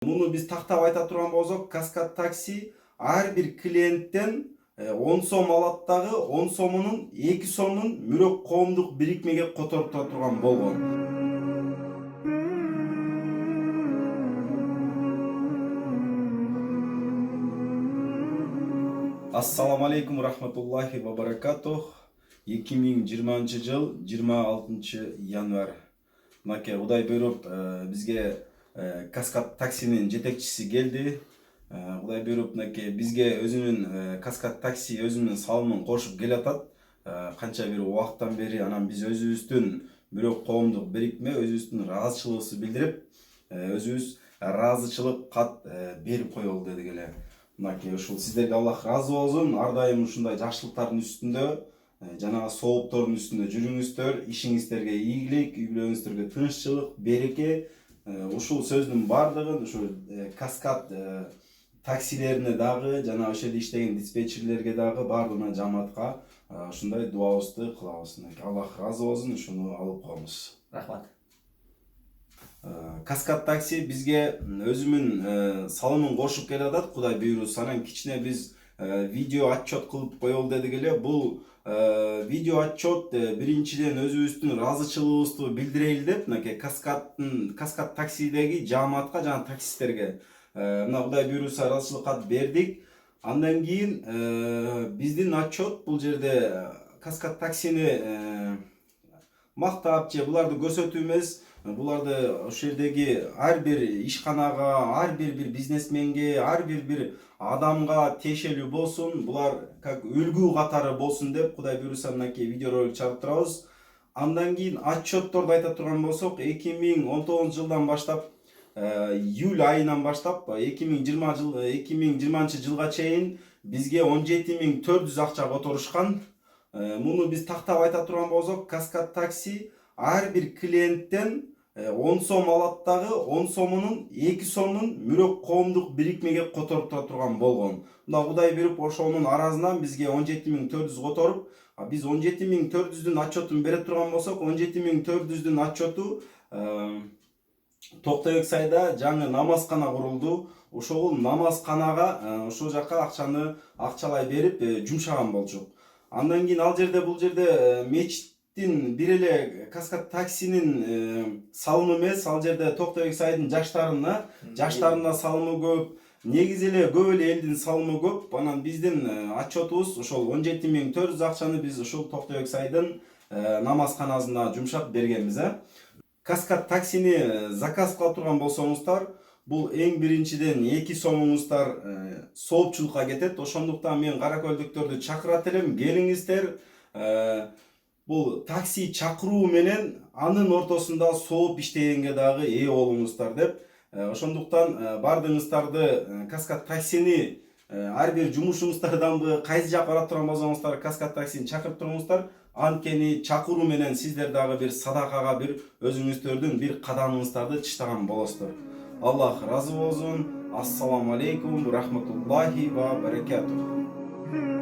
Муну биз тактап айта турган болсок, Каскад такси ар бир клиенттен 10 сом алат дагы 10 сомунун 2 сомун мүрөк коомдук бирикмеге которуп турган болгон. Ассаламу алейкум рахматуллахи ва баракатух. 2020 жыл 26 январь. Мынакей Кудай буйруп бизге Каскад таксинин жетекчиси келди. Кудай буйруп мынакей бизге өзүнүн Каскад такси өзүнүн салымын кошуп келатат. Канча бир убакыттан бери анан биз өзүбүздүн бирок коомдук бирикме өзүбүздүн ыраазычылыгыбызды билдирип, өзүбүз ыраазычылык кат берип коелу дедик эле. Мынакей ушул сиздерге Аллах ыраазы болсун. Ар дайым ушундай жакшылыктардын үстүндө, жанагы сооптордун үстүндө жүрүңүздөр, ишиңиздерге ийгилик, үй бүлөңүздөргө тынччылык, береке. Ушул сөздүн бардыгын ушул Каскад таксилерине дагы, жана ошол жерде иштеген диспетчерлерге дагы бардыгына жамаатка ушундай дуабызды кылабыз. Аллах ыраазы болсун, ушуну алып коебуз. Рахмат. Каскад такси бизге өзүнүн салымын кошуп келатат, Кудай буйрусу. Анан кичине биз видео отчет кылып коелу дедик эле. Бул видео отчет биринчиден өзүбүздүн ыраазычылыгыбызды билдирели деп, мынакей Каскад таксидеги жамаатка жана таксисттерге мына Кудай буйруса ыраазычылык кат бердик. Андан кийин биздин отчет бул жерде Каскад таксини мактап же буларды көрсөтүү эмес. Буларды ошол жердеги ар бир ишканага, ар бир бизнесменге, ар бир адамга тиешелүү болсун, булар как үлгү катары болсун деп Кудай буйруса мынакей видеоролик чыгарып турабыз. Андан кийин отчетторду айта турган болсок, 2019 жылдан баштап, июль айынан баштап 2020 жылга чейин бизге 17.400 акча которушкан. Муну биз тактап айта турган болсок, Каскад такси ар бир клиенттен 10 сом алат дагы 10 сомунун 2 сомун мүрөк коомдук бирикмеге которуп турган болгон. Мына Кудай берип ошонун аразынан бизге 17.400 которуп, биз 17.400-дүн отчетун бере турган болсок, 17.400-дүн отчету Токтобек сайда жаңы намазкана курулду. Ошол намазканага ошол жака акчалай берип жумшаган болчук. Андан кийин ал жерде бул жерде мечиттин бир эле Каскад таксинин салымы эмес, ал жерде Токтобек сайдын жаштарына салымы көп. Негизи эле көп эле элдин салымы көп. Анан биздин отчетубуз ошол 17.400 акчаны биз ушул Токтобек сайдын намазканасына жумшап бергенбиз. Каскад таксини заказ кыла турган болсоңуздар, бул эң биринчиден 2 сомуңуздар соопчулукка кетет. Ошондуктан мен каракөлдүктөрдү чакырат элем, келиңиздер. Бул такси чакыруу менен анын ортосунда сооп иштегенге дагы ээ болуңуздар деп. Ошондуктан бардыгыңыздарды Каскад таксини ар бир жумушуңуздардан кайсы жак бара турган болсоңуздар Каскад таксини чакырып туруңуздар. Анткени чакыруу менен сиздер дагы бир садакага, бир өзүңүздөрдүн бир кадамыңыздарды чыштаган болосуздар. Аллах ыраазы болсун. Ассаламу алейкум рахматуллахи ва баракатух.